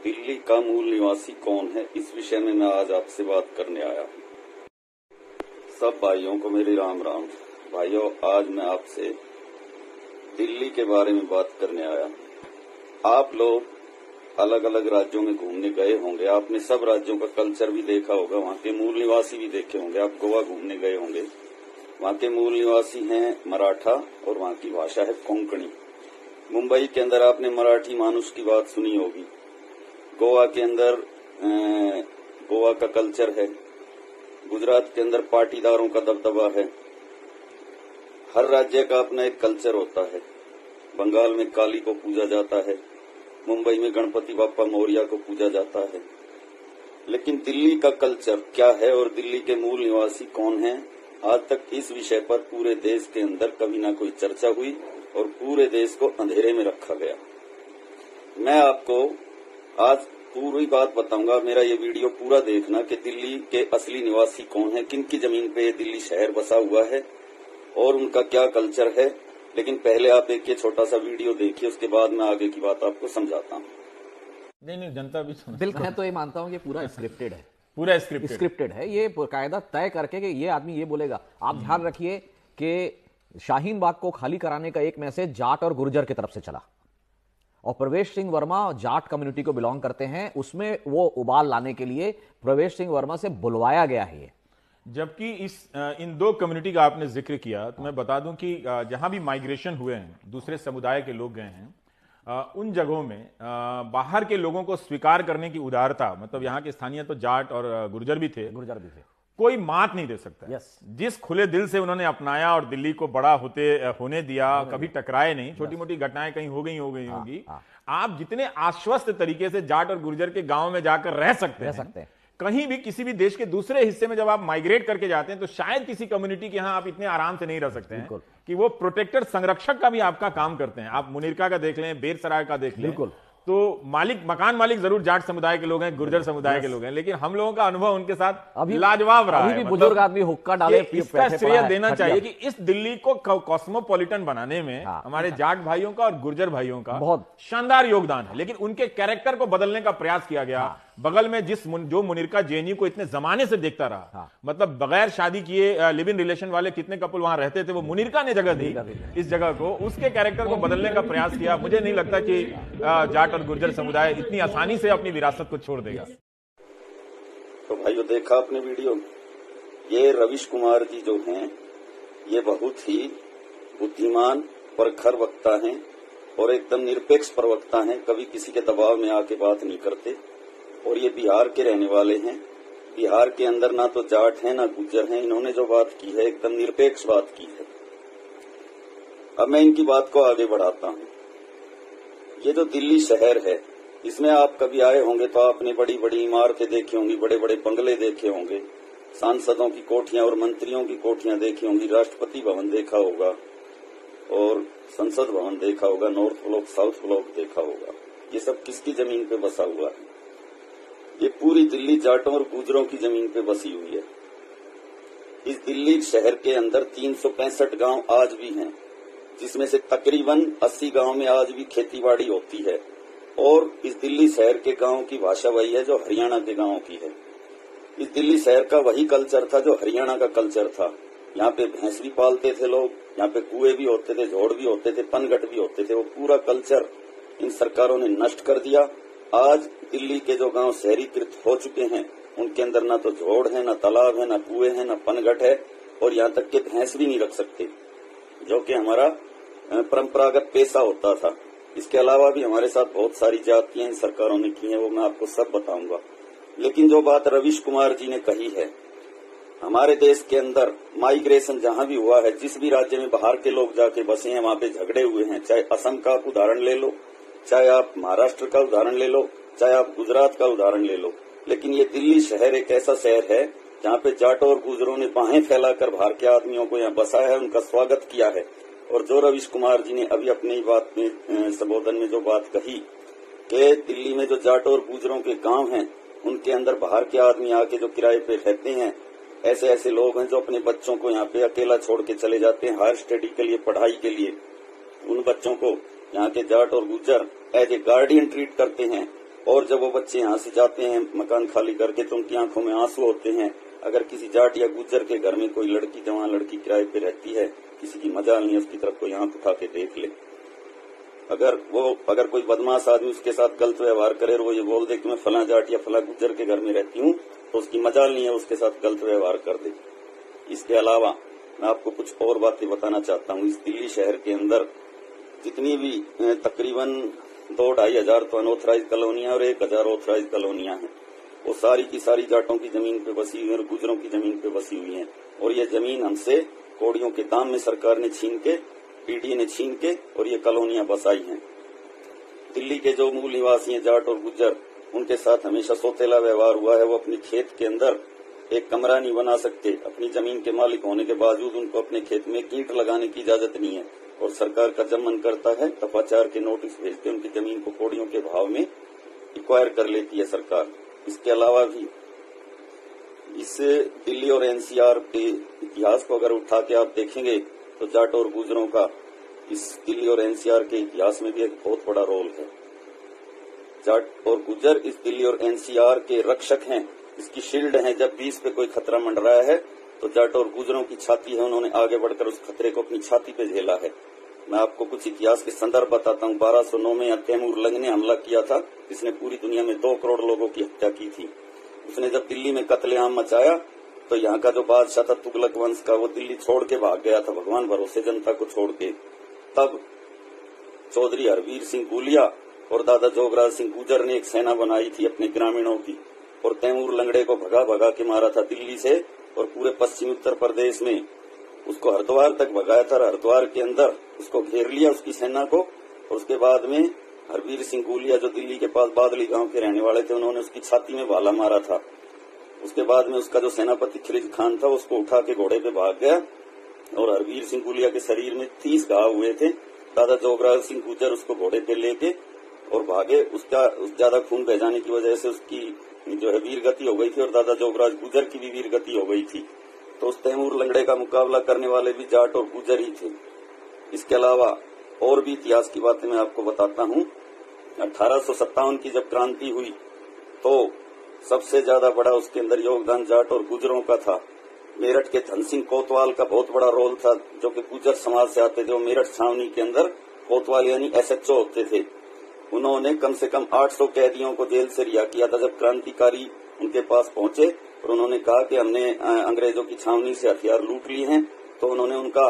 दिल्ली का मूल निवासी कौन है, इस विषय में मैं आज आपसे बात करने आया हूँ। सब भाइयों को मेरी राम राम। भाइयों, आज मैं आपसे दिल्ली के बारे में बात करने आया हूँ। आप लोग अलग अलग राज्यों में घूमने गए होंगे, आपने सब राज्यों का कल्चर भी देखा होगा, वहाँ के मूल निवासी भी देखे होंगे। आप गोवा घूमने गए होंगे, वहाँ के मूल निवासी हैं मराठा और वहाँ की भाषा है कोंकणी। मुंबई के अंदर आपने मराठी मानुष की बात सुनी होगी। गोवा के अंदर गोवा का कल्चर है। गुजरात के अंदर पाटीदारों का दबदबा है। हर राज्य का अपना एक कल्चर होता है। बंगाल में काली को पूजा जाता है, मुंबई में गणपति बाप्पा मौर्य को पूजा जाता है। लेकिन दिल्ली का कल्चर क्या है और दिल्ली के मूल निवासी कौन हैं, आज तक इस विषय पर पूरे देश के अंदर कभी ना कोई चर्चा हुई और पूरे देश को अंधेरे में रखा गया। मैं आपको आज पूरी बात बताऊंगा। मेरा ये वीडियो पूरा देखना कि दिल्ली के असली निवासी कौन है, किन की जमीन पे दिल्ली शहर बसा हुआ है और उनका क्या कल्चर है। लेकिन पहले आप एक ये छोटा सा वीडियो देखिए, उसके बाद मैं आगे की बात आपको समझाता हूँ। नहीं, जनता भी बिल्कुल। मैं तो ये मानता हूँ कि पूरा स्क्रिप्टेड है, पूरा स्क्रिप्टेड है। ये कायदा तय करके कि ये आदमी ये बोलेगा। आप ध्यान रखिए कि शाहीन बाग को खाली कराने का एक मैसेज जाट और गुर्जर की तरफ से चला और प्रवेश सिंह वर्मा जाट कम्युनिटी को बिलोंग करते हैं। उसमें वो उबाल लाने के लिए प्रवेश सिंह वर्मा से बुलवाया गया है। जबकि इन दो कम्युनिटी का आपने जिक्र किया तो मैं बता दूं कि जहां भी माइग्रेशन हुए हैं, दूसरे समुदाय के लोग गए हैं, उन जगहों में बाहर के लोगों को स्वीकार करने की उदारता, मतलब यहाँ के स्थानीय तो जाट और गुर्जर भी थे, कोई मात नहीं दे सकता। जिस खुले दिल से उन्होंने अपनाया और दिल्ली को बड़ा होने दिया, कभी टकराए नहीं। छोटी मोटी घटनाएं कहीं हो गई होगी। आप जितने आश्वस्त तरीके से जाट और गुर्जर के गांव में जाकर रह सकते हैं, कहीं भी किसी भी देश के दूसरे हिस्से में जब आप माइग्रेट करके जाते हैं तो शायद किसी कम्युनिटी के यहां आप इतने आराम से नहीं रह सकते हैं कि वो प्रोटेक्टर, संरक्षक का भी आपका काम करते हैं। आप मुनिरका का देख लें, बेरसराय का देख लें, तो मकान मालिक जरूर जाट समुदाय के लोग हैं, गुर्जर समुदाय के लोग हैं, लेकिन हम लोगों का अनुभव उनके साथ लाजवाब रहा है। बुजुर्ग आदमी हुक्का डाले, इसका श्रेय देना चाहिए कि इस दिल्ली को कॉस्मोपॉलिटन बनाने में हमारे जाट भाइयों का और गुर्जर भाइयों का बहुत शानदार योगदान है। लेकिन उनके कैरेक्टर को बदलने का प्रयास किया गया। बगल में जो मुनिरका जेएनयू को इतने जमाने से देखता रहा, मतलब बगैर शादी किए लिव इन रिलेशन वाले कितने कपल वहां रहते थे, वो मुनिरका ने जगह दी इस जगह को, उसके कैरेक्टर को बदलने का प्रयास किया। मुझे नहीं लगता कि जाट और गुर्जर समुदाय इतनी आसानी से अपनी विरासत को छोड़ देगा। तो भाइयों, देखा आपने वीडियो। ये रविश कुमार जी जो हैं, ये बहुत ही बुद्धिमान प्रखर वक्ता हैं और एकदम निरपेक्ष प्रवक्ता हैं। कभी किसी के दबाव में आके बात नहीं करते और ये बिहार के रहने वाले हैं। बिहार के अंदर ना तो जाट हैं ना गुर्जर हैं। इन्होंने जो बात की है एकदम निरपेक्ष बात की है। अब मैं इनकी बात को आगे बढ़ाता हूँ। ये जो दिल्ली शहर है, इसमें आप कभी आए होंगे तो आपने बड़ी बड़ी इमारतें देखी होंगी, बड़े बड़े बंगले देखे होंगे, सांसदों की कोठियां और मंत्रियों की कोठियां देखी होंगी, राष्ट्रपति भवन देखा होगा और संसद भवन देखा होगा, नॉर्थ ब्लॉक, साउथ ब्लॉक देखा होगा। ये सब किसकी जमीन पे बसा हुआ है? ये पूरी दिल्ली जाटों और गुर्जरों की जमीन पे बसी हुई है। इस दिल्ली शहर के अंदर 365 गांव आज भी हैं, जिसमें से तकरीबन 80 गांव में आज भी खेतीबाड़ी होती है। और इस दिल्ली शहर के गांव की भाषा वही है जो हरियाणा के गांवों की है। इस दिल्ली शहर का वही कल्चर था जो हरियाणा का कल्चर था। यहाँ पे भैंस भी पालते थे लोग, यहाँ पे कुएं भी होते थे, झोड़ भी होते थे, पनघट भी होते थे। वो पूरा कल्चर इन सरकारों ने नष्ट कर दिया। आज दिल्ली के जो गांव शहरीकृत हो चुके हैं, उनके अंदर ना तो झोड़ है, ना तालाब है, ना कुएं है, ना पनघट है और यहाँ तक के भैंस भी नहीं रख सकते, जो कि हमारा परंपरागत पेशा होता था। इसके अलावा भी हमारे साथ बहुत सारी जातियां इन सरकारों ने की हैं, वो मैं आपको सब बताऊंगा। लेकिन जो बात रविश कुमार जी ने कही है, हमारे देश के अंदर माइग्रेशन जहां भी हुआ है, जिस भी राज्य में बाहर के लोग जाके बसे हैं, वहां पे झगड़े हुए हैं। चाहे असम का उदाहरण ले लो, चाहे आप महाराष्ट्र का उदाहरण ले लो, चाहे आप गुजरात का उदाहरण ले लो। लेकिन ये दिल्ली शहर एक ऐसा शहर है जहाँ पे जाटों और गुर्जरों ने बाहें फैलाकर बाहर के आदमियों को यहाँ बसाया है, उनका स्वागत किया है। और जो रविश कुमार जी ने अभी अपनी बात में संबोधन में जो बात कही कि दिल्ली में जो जाटों और गुर्जरों के गांव हैं, उनके अंदर बाहर के आदमी आके जो किराए पे रहते हैं, ऐसे ऐसे लोग हैं जो अपने बच्चों को यहाँ पे अकेला छोड़ के चले जाते हैं हायर स्टडी के लिए, पढ़ाई के लिए। उन बच्चों को यहाँ के जाट और Gurjar as a guardian treat करते हैं और जब वो बच्चे यहाँ से जाते हैं मकान खाली करके तो उनकी आंखों में आंसू होते हैं। अगर किसी जाट या गुज्जर के घर में कोई लड़की, जवान लड़की किराए पे रहती है, किसी की मजाल नहीं, उसकी तरफ कोई आंख उठा के देख ले। अगर कोई बदमाश आदमी उसके साथ गलत व्यवहार करे और वो ये बोल दे कि मैं फला जाट या फला गुज्जर के घर में रहती हूँ, तो उसकी मजाल नहीं है, उसके साथ गलत व्यवहार कर दे। इसके अलावा मैं आपको कुछ और बातें बताना चाहता हूँ। इस दिल्ली शहर के अंदर जितनी भी तकरीबन 2-2.5 हजार तो अनऑथराइज कॉलोनियां और 1000 ऑथराइज कॉलोनियां हैं, वो सारी की सारी जाटों की जमीन पे बसी हुई है और गुजरों की जमीन पे बसी हुई है। और ये जमीन हमसे कौड़ियों के दाम में सरकार ने छीन के, पीडीए ने छीन के और ये कॉलोनियां बसाई हैं। दिल्ली के जो मूल निवासी हैं जाट और गुज्जर, उनके साथ हमेशा सौतेला व्यवहार हुआ है। वो अपने खेत के अंदर एक कमरा नहीं बना सकते। अपनी जमीन के मालिक होने के बावजूद उनको अपने खेत में ईंट लगाने की इजाजत नहीं है। और सरकार का जब मन करता है दफा 4 के नोटिस भेजते उनकी जमीन को कौड़ियों के भाव में एक्वायर कर लेती है सरकार। इसके अलावा भी इस दिल्ली और एनसीआर के इतिहास को अगर उठा के आप देखेंगे तो जाट और गुजरों का इस दिल्ली और एनसीआर के इतिहास में भी एक बहुत बड़ा रोल है। जाट और गुज्जर इस दिल्ली और एनसीआर के रक्षक हैं, इसकी शील्ड हैं। जब भी इस पे कोई खतरा मंडराया है तो जाट और गुजरों की छाती है, उन्होंने आगे बढ़कर उस खतरे को अपनी छाती पे झेला है। मैं आपको कुछ इतिहास के संदर्भ बताता हूँ। 1209 में तैमूर लंग ने हमला किया था, जिसने पूरी दुनिया में 2 करोड़ लोगों की हत्या की थी। उसने जब दिल्ली में कत्लेआम मचाया तो यहाँ का जो बादशाह था तुगलक वंश का, वो दिल्ली छोड़ के भाग गया था, भगवान भरोसे जनता को छोड़ के। तब चौधरी हरवीर सिंह गुलिया और दादा जोगराज सिंह गुजर ने एक सेना बनाई थी अपने ग्रामीणों की, और तैमूर लंगड़े को भगा भगा के मारा था दिल्ली से, और पूरे पश्चिमी उत्तर प्रदेश में उसको हरिद्वार तक भगाया था। हरिद्वार के अंदर उसको घेर लिया उसकी सेना को, और उसके बाद में हरवीर सिंह गुलिया जो दिल्ली के पास बादली गांव के रहने वाले थे, उन्होंने उसकी छाती में भाला मारा था। उसके बाद में उसका जो सेनापति खिलजी खान था उसको उठा के घोड़े पे भाग गया, और हरवीर सिंह गुलिया के शरीर में 30 घाव हुए थे। दादा जोगराज सिंह गुजर उसको घोड़े पे लेके और भागे। उसका ज्यादा खून बह जाने की वजह से उसकी जो है वीर गति हो गई थी, और दादा जोगराज गुजर की भी वीर गति हो गई थी। तो उस तैमूर लंगड़े का मुकाबला करने वाले भी जाट और गुजर ही थे। इसके अलावा और भी इतिहास की बातें मैं आपको बताता हूँ। 1857 की जब क्रांति हुई तो सबसे ज्यादा बड़ा उसके अंदर योगदान जाट और गुजरों का था। मेरठ के धन सिंह कोतवाल का बहुत बड़ा रोल था, जो कि गुजर समाज से आते थे। वो मेरठ छावनी के अंदर कोतवाल यानी SHO होते थे। उन्होंने कम से कम 800 कैदियों को जेल से रिहा किया था जब क्रांतिकारी उनके पास पहुंचे, और उन्होंने कहा कि हमने अंग्रेजों की छावनी से हथियार लूट लिए हैं। तो उन्होंने उनका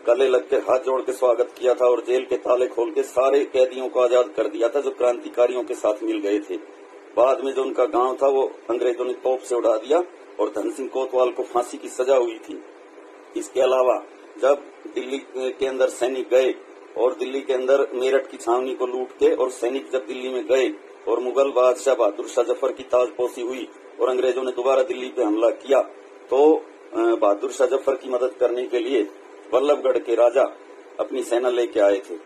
गले लग के हाथ जोड़ के स्वागत किया था, और जेल के ताले खोल के सारे कैदियों को आजाद कर दिया था जो क्रांतिकारियों के साथ मिल गए थे। बाद में जो उनका गांव था वो अंग्रेजों ने तोप से उड़ा दिया, और धन सिंह कोतवाल को फांसी की सजा हुई थी। इसके अलावा जब दिल्ली के अंदर सैनिक गए और दिल्ली के अंदर मेरठ की छावनी को लूट के, और सैनिक जब दिल्ली में गए और मुगल बादशाह बहादुर शाह जफर की ताजपोशी हुई और अंग्रेजों ने दोबारा दिल्ली पे हमला किया, तो बहादुर शाह जफर की मदद करने के लिए वल्लभगढ़ के राजा अपनी सेना लेके आए थे,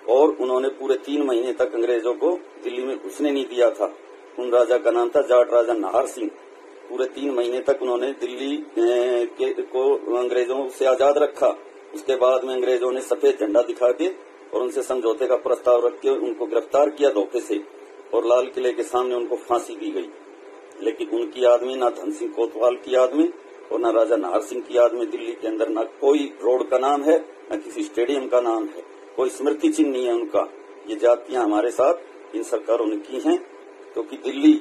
और उन्होंने पूरे 3 महीने तक अंग्रेजों को दिल्ली में घुसने नहीं दिया था। उन राजा का नाम था जाट राजा नाहर सिंह। पूरे 3 महीने तक उन्होंने दिल्ली को अंग्रेजों से आजाद रखा। उसके बाद में अंग्रेजों ने सफेद झंडा दिखा के और उनसे समझौते का प्रस्ताव रख के उनको गिरफ्तार किया धोखे से, और लाल किले के सामने उनको फांसी दी गई। लेकिन उनकी याद में, ना धन सिंह कोतवाल की याद में और ना राजा नाहर सिंह की याद में दिल्ली के अंदर ना कोई रोड का नाम है, ना किसी स्टेडियम का नाम है, कोई स्मृति चिन्ह नहीं है उनका। ये जातियां हमारे साथ इन सरकारों ने की हैं, क्योंकि दिल्ली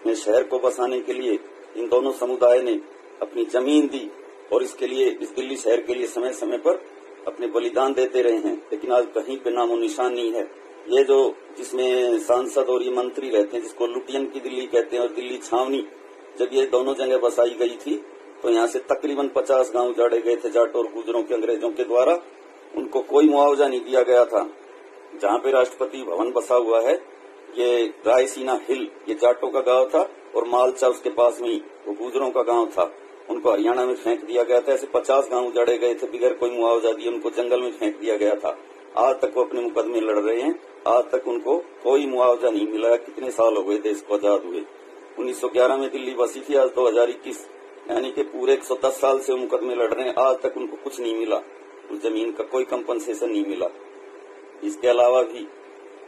में शहर को बसाने के लिए इन दोनों समुदाय ने अपनी जमीन दी, और इसके लिए, इस दिल्ली शहर के लिए समय समय पर अपने बलिदान देते रहे हैं। लेकिन आज कहीं पे नामो निशान नहीं है। ये जो जिसमें सांसद और ये मंत्री रहते हैं, जिसको लुटियन की दिल्ली कहते हैं, और दिल्ली छावनी, जब ये दोनों जगह बसाई गई थी तो यहाँ से तकरीबन 50 गांव उजाड़े गए थे जाट और गुजरों के अंग्रेजों के द्वारा। उनको कोई मुआवजा नहीं दिया गया था। जहाँ पे राष्ट्रपति भवन बसा हुआ है, ये रायसीना हिल, ये जाटों का गांव था, और मालचा उसके पास में ही वो गुजरों का गांव था। उनको हरियाणा में फेंक दिया गया था। ऐसे 50 गांव उजाड़े गए थे बिगैर कोई मुआवजा दिए, उनको जंगल में फेंक दिया गया था। आज तक वो अपने मुकदमे लड़ रहे हैं, आज तक उनको कोई मुआवजा नहीं मिला। कितने साल हो गए देश को आजाद हुए। 1911 में दिल्ली बसी थी, आज 2021, यानी कि पूरे 110 साल से मुकदमे लड़ रहे हैं, आज तक उनको कुछ नहीं मिला। उस जमीन का कोई कंपनसेशन नहीं मिला। इसके अलावा भी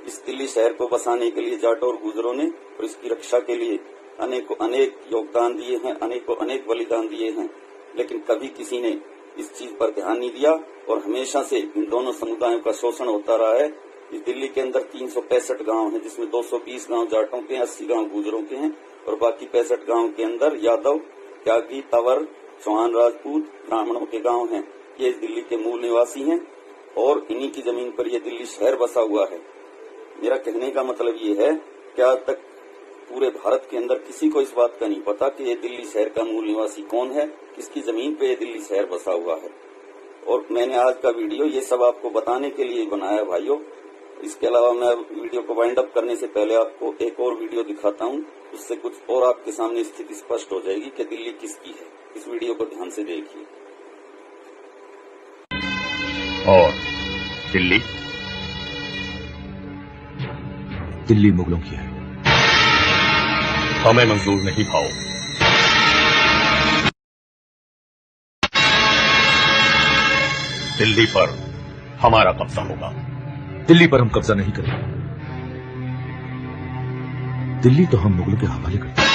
इस दिल्ली शहर को बसाने के लिए जाट और गुजरों ने और इसकी रक्षा के लिए अनेक योगदान दिए हैं, अनेक बलिदान दिए हैं, लेकिन कभी किसी ने इस चीज पर ध्यान नहीं दिया और हमेशा से इन दोनों समुदायों का शोषण होता रहा है। इस दिल्ली के अंदर 365 गांव हैं, जिसमें 220 गांव जाटों के हैं, 80 गांव गुजरों के हैं और बाकी 65 गांव के अंदर यादव, त्यागी, तंवर, चौहान, राजपूत, ब्राह्मणों के गांव हैं। ये दिल्ली के मूल निवासी हैं और इन्हीं की जमीन पर यह दिल्ली शहर बसा हुआ है। मेरा कहने का मतलब ये है कि आज तक पूरे भारत के अंदर किसी को इस बात का नहीं पता कि ये दिल्ली शहर का मूल निवासी कौन है, किसकी जमीन पे ये दिल्ली शहर बसा हुआ है। और मैंने आज का वीडियो ये सब आपको बताने के लिए बनाया भाइयों। इसके अलावा मैं वीडियो को वाइंड अप करने से पहले आपको एक और वीडियो दिखाता हूँ, उससे कुछ और आपके सामने स्थिति स्पष्ट हो जाएगी कि दिल्ली किसकी है। इस वीडियो को ध्यान से देखिए। और दिल्ली मुगलों की है, हमें मंजूर नहीं भाओ। दिल्ली पर हमारा कब्जा होगा। दिल्ली पर हम कब्जा नहीं करेंगे। दिल्ली तो हम मुगलों के हवाले करते हैं।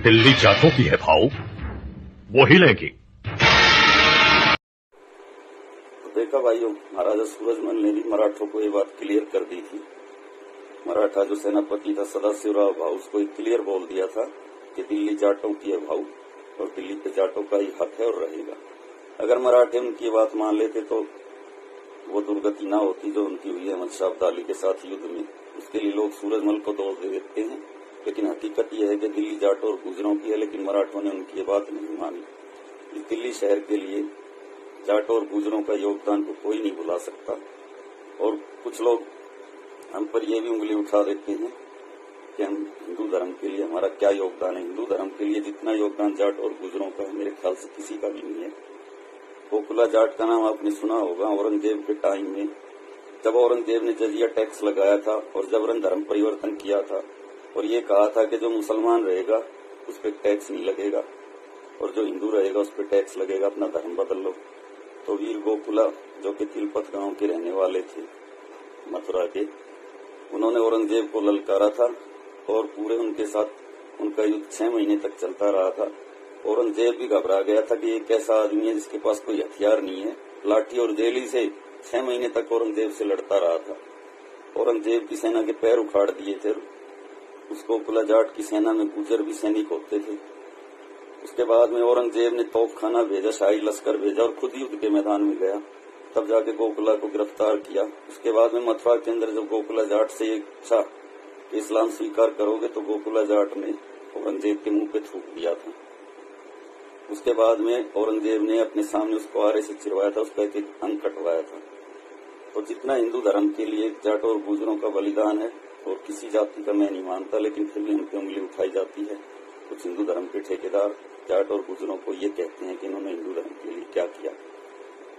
दिल्ली जाटों की है भाऊ, वो ही लेगी। देखा भाइयों, महाराजा सूरजमल ने भी मराठों को ये बात क्लियर कर दी थी। मराठा जो सेनापति था सदाशिवराव भाऊ, उसको क्लियर बोल दिया था कि दिल्ली जाटों की है भाऊ और दिल्ली पे जाटों का ही हक है और रहेगा। अगर मराठे उनकी बात मान लेते तो वो दुर्गति ना होती जो उनकी हुई अहमद शाह अब्दाली के साथ युद्ध में। उसके लिए लोग सूरजमल को दोष दे देते हैं, लेकिन हकीकत यह है कि दिल्ली जाटों और गुजरों की है, लेकिन मराठों ने उनकी बात नहीं मानी। इस दिल्ली शहर के लिए जाटों और गुजरों का योगदान को कोई नहीं भुला सकता। और कुछ लोग हम पर यह भी उंगली उठा देते हैं कि हम हिंदू धर्म के लिए हमारा क्या योगदान है। हिंदू धर्म के लिए जितना योगदान जाट और गुजरों का है, मेरे ख्याल से किसी का भी नहीं है। गोकुला जाट का नाम आपने सुना होगा। औरंगजेब के टाइम में जब औरंगजेब ने जजिया टैक्स लगाया था और जबरन धर्म परिवर्तन किया था और ये कहा था कि जो मुसलमान रहेगा उस पर टैक्स नहीं लगेगा और जो हिंदू रहेगा उस पर टैक्स लगेगा, अपना धर्म बदल लो। तो वीर गोकुला जो कि तिलपत गांव के रहने वाले थे मथुरा के, उन्होंने औरंगजेब को ललकारा था और पूरे उनके साथ उनका युद्ध 6 महीने तक चलता रहा था। औरंगजेब भी घबरा गया था कि ये कैसा आदमी है जिसके पास कोई हथियार नहीं है। लाठी और जेली से 6 महीने तक औरंगजेब से लड़ता रहा था। औरंगजेब की सेना के पैर उखाड़ दिए थे। उस गोकुला जाट की सेना में गुर्जर भी सैनिक होते थे। उसके बाद में औरंगजेब ने तोपखाना भेजा, शाही लश्कर भेजा और खुद युद्ध के मैदान में गया। तब जाके गोकुला को गिरफ्तार किया। उसके बाद में मथुरा के अंदर जब गोकुला जाट से ये पूछा कि इस्लाम स्वीकार करोगे, तो गोकुला जाट ने औरंगजेब के मुंह पे थूक दिया था। उसके बाद में औरंगजेब ने अपने सामने उसको आरे से चिरवाया था, उसका एक अंग कटवाया था। तो जितना हिंदू धर्म के लिए जाटों और गुजरों का बलिदान है और किसी जाति का मैं नहीं मानता, लेकिन फिर भी हम पे उंगली उठाई जाती है। कुछ हिंदू धर्म के ठेकेदार जाट और गुजरों को ये कहते हैं कि इन्होंने हिंदू धर्म के लिए क्या किया,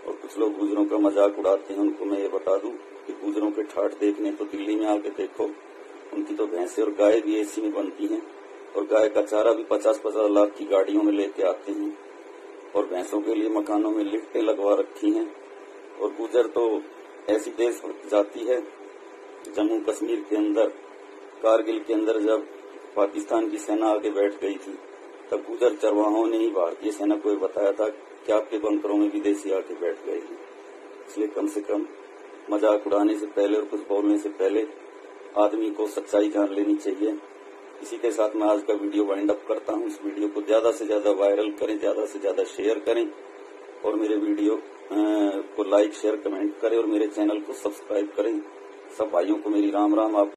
और कुछ लोग गुजरों का मजाक उड़ाते हैं। उनको मैं ये बता दूं कि गुजरों के ठाठ देखने तो दिल्ली में आके देखो, उनकी तो भैंसे और गाय भी एसी में बनती हैं और गाय का चारा भी 50-50 लाख की गाड़ियों में लेके आते हैं और भैंसों के लिए मकानों में लिफ्टें लगवा रखी हैं। और गुजर तो ऐसी देश जाती है, जम्मू कश्मीर के अंदर कारगिल के अंदर जब पाकिस्तान की सेना आगे बैठ गई थी, तब गुजर चरवाहों ने ही भारतीय सेना को बताया था कि आपके बंकरों में विदेशी आके बैठ गए हैं। इसलिए कम से कम मजाक उड़ाने से पहले और कुछ बोलने से पहले आदमी को सच्चाई जान लेनी चाहिए। इसी के साथ मैं आज का वीडियो वाइंड अप करता हूँ। इस वीडियो को ज्यादा से ज्यादा वायरल करें, ज्यादा से ज्यादा शेयर करें और मेरे वीडियो को लाइक, शेयर, कमेंट करें और मेरे चैनल को सब्सक्राइब करें। सब भाइयों को मेरी राम राम। आप